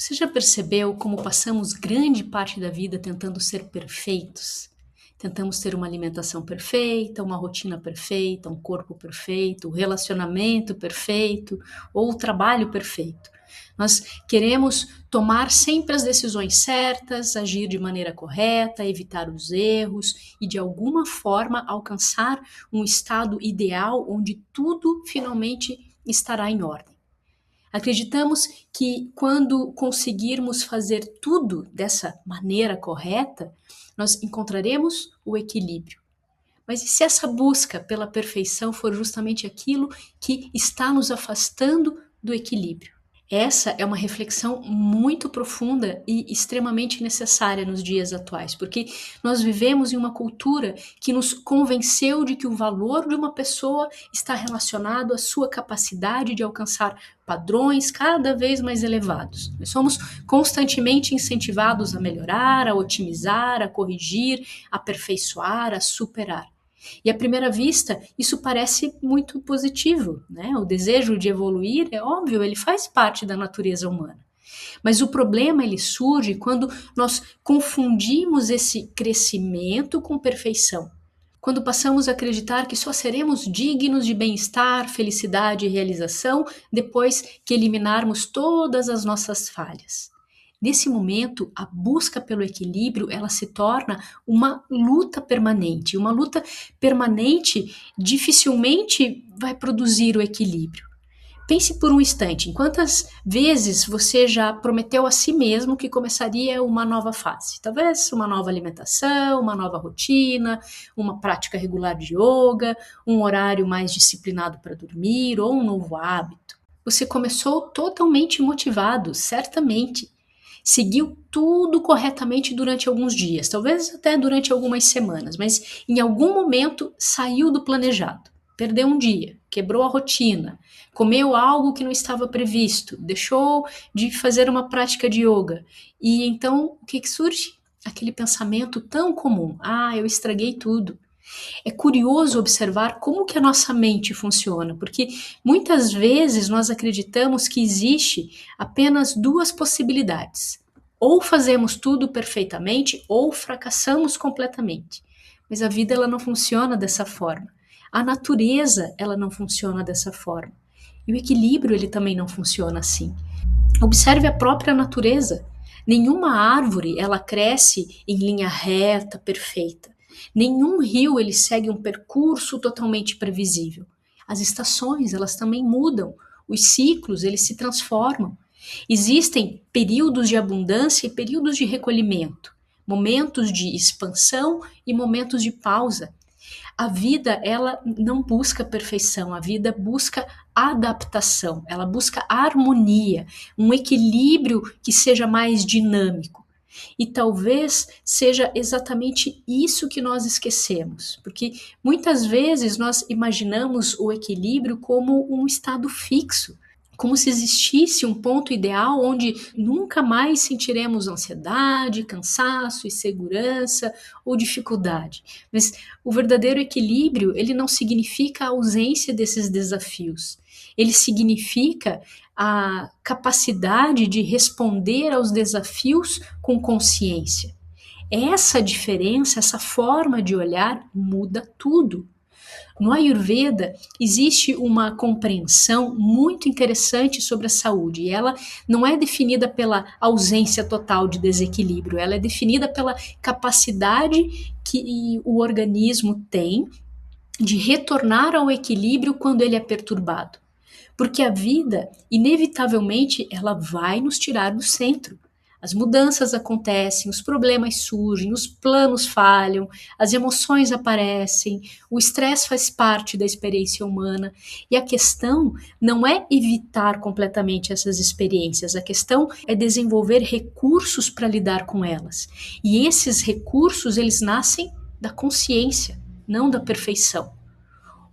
Você já percebeu como passamos grande parte da vida tentando ser perfeitos? Tentamos ter uma alimentação perfeita, uma rotina perfeita, um corpo perfeito, um relacionamento perfeito ou o trabalho perfeito. Nós queremos tomar sempre as decisões certas, agir de maneira correta, evitar os erros e, de alguma forma, alcançar um estado ideal onde tudo finalmente estará em ordem. Acreditamos que quando conseguirmos fazer tudo dessa maneira correta, nós encontraremos o equilíbrio. Mas e se essa busca pela perfeição for justamente aquilo que está nos afastando do equilíbrio? Essa é uma reflexão muito profunda e extremamente necessária nos dias atuais, porque nós vivemos em uma cultura que nos convenceu de que o valor de uma pessoa está relacionado à sua capacidade de alcançar padrões cada vez mais elevados. Nós somos constantemente incentivados a melhorar, a otimizar, a corrigir, a aperfeiçoar, a superar. E à primeira vista, isso parece muito positivo, né? O desejo de evoluir, é óbvio, ele faz parte da natureza humana. Mas o problema ele surge quando nós confundimos esse crescimento com perfeição. Quando passamos a acreditar que só seremos dignos de bem-estar, felicidade e realização depois que eliminarmos todas as nossas falhas. Nesse momento, a busca pelo equilíbrio, ela se torna uma luta permanente. Uma luta permanente dificilmente vai produzir o equilíbrio. Pense por um instante, em quantas vezes você já prometeu a si mesmo que começaria uma nova fase? Talvez uma nova alimentação, uma nova rotina, uma prática regular de yoga, um horário mais disciplinado para dormir ou um novo hábito. Você começou totalmente motivado, certamente. Seguiu tudo corretamente durante alguns dias, talvez até durante algumas semanas, mas em algum momento saiu do planejado. Perdeu um dia, quebrou a rotina, comeu algo que não estava previsto, deixou de fazer uma prática de yoga. E então, o que surge? Aquele pensamento tão comum: ah, eu estraguei tudo. É curioso observar como que a nossa mente funciona, porque muitas vezes nós acreditamos que existe apenas duas possibilidades. Ou fazemos tudo perfeitamente ou fracassamos completamente. Mas a vida ela não funciona dessa forma. A natureza ela não funciona dessa forma. E o equilíbrio ele também não funciona assim. Observe a própria natureza. Nenhuma árvore ela cresce em linha reta, perfeita. Nenhum rio ele segue um percurso totalmente previsível. As estações elas também mudam. Os ciclos eles se transformam. Existem períodos de abundância e períodos de recolhimento, momentos de expansão e momentos de pausa. A vida, ela não busca perfeição, a vida busca adaptação, ela busca harmonia, um equilíbrio que seja mais dinâmico. E talvez seja exatamente isso que nós esquecemos, porque muitas vezes nós imaginamos o equilíbrio como um estado fixo, como se existisse um ponto ideal onde nunca mais sentiremos ansiedade, cansaço, insegurança ou dificuldade. Mas o verdadeiro equilíbrio, ele não significa a ausência desses desafios. Ele significa a capacidade de responder aos desafios com consciência. Essa diferença, essa forma de olhar muda tudo. No Ayurveda, existe uma compreensão muito interessante sobre a saúde, e ela não é definida pela ausência total de desequilíbrio, ela é definida pela capacidade que o organismo tem de retornar ao equilíbrio quando ele é perturbado. Porque a vida, inevitavelmente, ela vai nos tirar do centro. As mudanças acontecem, os problemas surgem, os planos falham, as emoções aparecem, o estresse faz parte da experiência humana. E a questão não é evitar completamente essas experiências, a questão é desenvolver recursos para lidar com elas. E esses recursos, eles nascem da consciência, não da perfeição.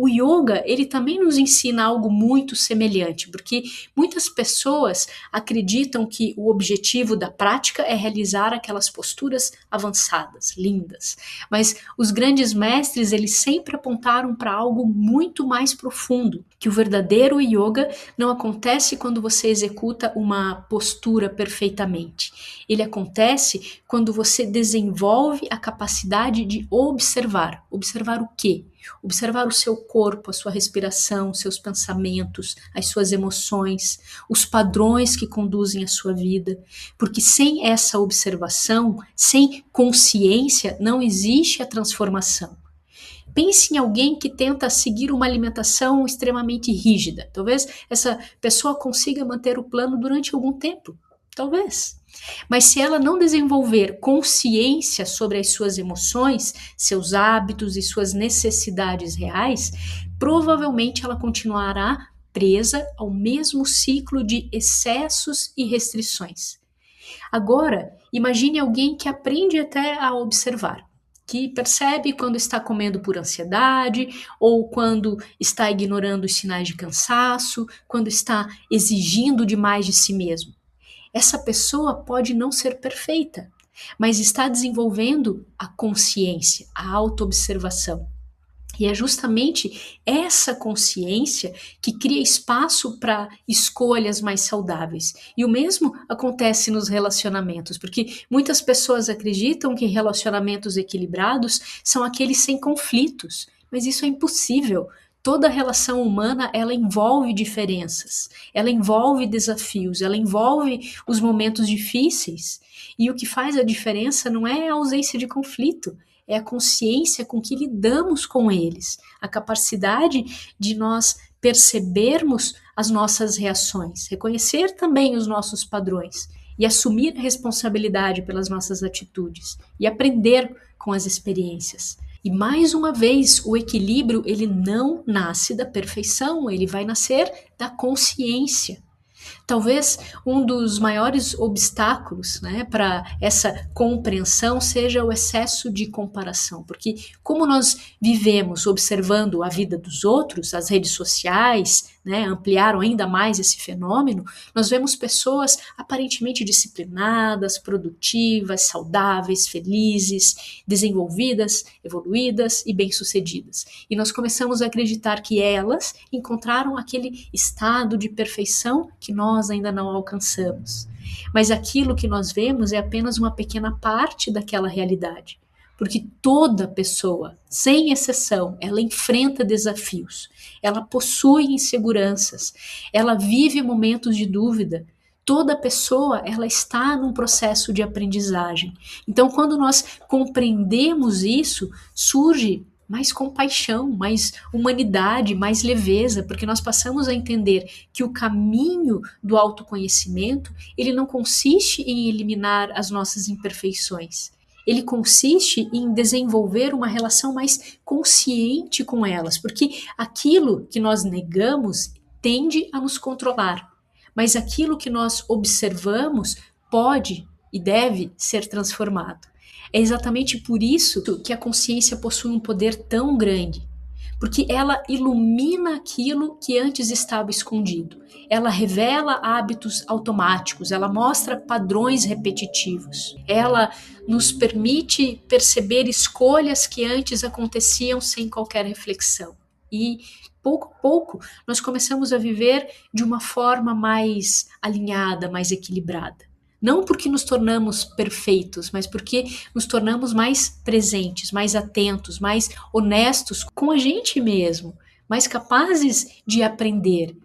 O yoga, ele também nos ensina algo muito semelhante, porque muitas pessoas acreditam que o objetivo da prática é realizar aquelas posturas avançadas, lindas. Mas os grandes mestres, eles sempre apontaram para algo muito mais profundo, que o verdadeiro yoga não acontece quando você executa uma postura perfeitamente. Ele acontece quando você desenvolve a capacidade de observar. Observar o quê? Observar o seu corpo, a sua respiração, seus pensamentos, as suas emoções, os padrões que conduzem a sua vida. Porque sem essa observação, sem consciência, não existe a transformação. Pense em alguém que tenta seguir uma alimentação extremamente rígida. Talvez essa pessoa consiga manter o plano durante algum tempo. Talvez. Mas se ela não desenvolver consciência sobre as suas emoções, seus hábitos e suas necessidades reais, provavelmente ela continuará presa ao mesmo ciclo de excessos e restrições. Agora, imagine alguém que aprende até a observar, que percebe quando está comendo por ansiedade ou quando está ignorando os sinais de cansaço, quando está exigindo demais de si mesmo. Essa pessoa pode não ser perfeita, mas está desenvolvendo a consciência, a autoobservação. E é justamente essa consciência que cria espaço para escolhas mais saudáveis. E o mesmo acontece nos relacionamentos, porque muitas pessoas acreditam que relacionamentos equilibrados são aqueles sem conflitos, mas isso é impossível. Toda relação humana, ela envolve diferenças, ela envolve desafios, ela envolve os momentos difíceis. E o que faz a diferença não é a ausência de conflito, é a consciência com que lidamos com eles, a capacidade de nós percebermos as nossas reações, reconhecer também os nossos padrões e assumir a responsabilidade pelas nossas atitudes e aprender com as experiências. E mais uma vez, o equilíbrio ele não nasce da perfeição, ele vai nascer da consciência. Talvez um dos maiores obstáculos, né, para essa compreensão seja o excesso de comparação, porque como nós vivemos observando a vida dos outros, as redes sociais, né, ampliaram ainda mais esse fenômeno, nós vemos pessoas aparentemente disciplinadas, produtivas, saudáveis, felizes, desenvolvidas, evoluídas e bem-sucedidas. E nós começamos a acreditar que elas encontraram aquele estado de perfeição que nós ainda não alcançamos. Mas aquilo que nós vemos é apenas uma pequena parte daquela realidade. Porque toda pessoa, sem exceção, ela enfrenta desafios, ela possui inseguranças, ela vive momentos de dúvida. Toda pessoa, ela está num processo de aprendizagem. Então, quando nós compreendemos isso, surge mais compaixão, mais humanidade, mais leveza, porque nós passamos a entender que o caminho do autoconhecimento, ele não consiste em eliminar as nossas imperfeições. Ele consiste em desenvolver uma relação mais consciente com elas, porque aquilo que nós negamos tende a nos controlar, mas aquilo que nós observamos pode e deve ser transformado. É exatamente por isso que a consciência possui um poder tão grande, porque ela ilumina aquilo que antes estava escondido. Ela revela hábitos automáticos, ela mostra padrões repetitivos. Ela nos permite perceber escolhas que antes aconteciam sem qualquer reflexão. E pouco a pouco nós começamos a viver de uma forma mais alinhada, mais equilibrada. Não porque nos tornamos perfeitos, mas porque nos tornamos mais presentes, mais atentos, mais honestos com a gente mesmo, mais capazes de aprender.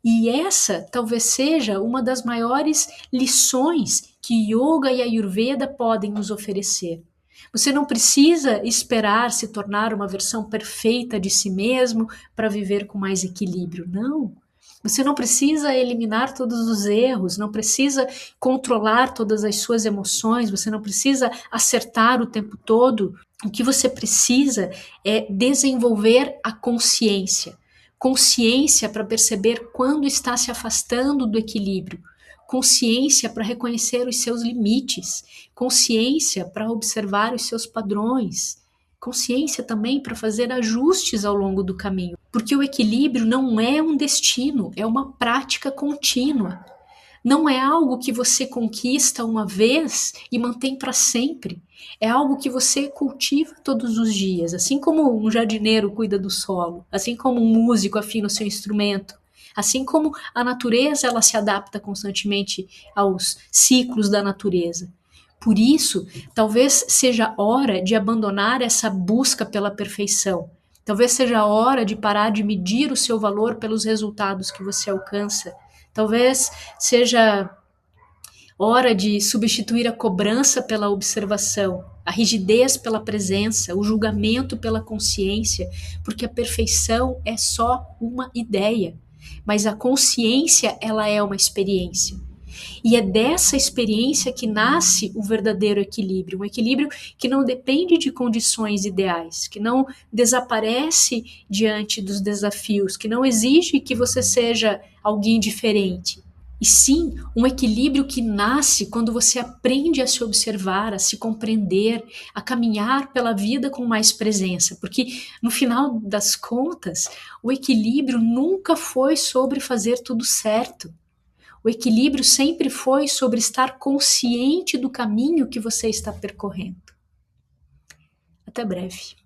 E essa talvez seja uma das maiores lições que Yoga e Ayurveda podem nos oferecer. Você não precisa esperar se tornar uma versão perfeita de si mesmo para viver com mais equilíbrio, não. Você não precisa eliminar todos os erros, não precisa controlar todas as suas emoções, você não precisa acertar o tempo todo. O que você precisa é desenvolver a consciência. Consciência para perceber quando está se afastando do equilíbrio. Consciência para reconhecer os seus limites. Consciência para observar os seus padrões. Consciência também para fazer ajustes ao longo do caminho, porque o equilíbrio não é um destino, é uma prática contínua. Não é algo que você conquista uma vez e mantém para sempre. É algo que você cultiva todos os dias, assim como um jardineiro cuida do solo, assim como um músico afina o seu instrumento, assim como a natureza ela se adapta constantemente aos ciclos da natureza. Por isso, talvez seja hora de abandonar essa busca pela perfeição. Talvez seja a hora de parar de medir o seu valor pelos resultados que você alcança. Talvez seja hora de substituir a cobrança pela observação, a rigidez pela presença, o julgamento pela consciência, porque a perfeição é só uma ideia, mas a consciência ela é uma experiência. E é dessa experiência que nasce o verdadeiro equilíbrio, um equilíbrio que não depende de condições ideais, que não desaparece diante dos desafios, que não exige que você seja alguém diferente. E sim, um equilíbrio que nasce quando você aprende a se observar, a se compreender, a caminhar pela vida com mais presença. Porque, no final das contas, o equilíbrio nunca foi sobre fazer tudo certo. O equilíbrio sempre foi sobre estar consciente do caminho que você está percorrendo. Até breve.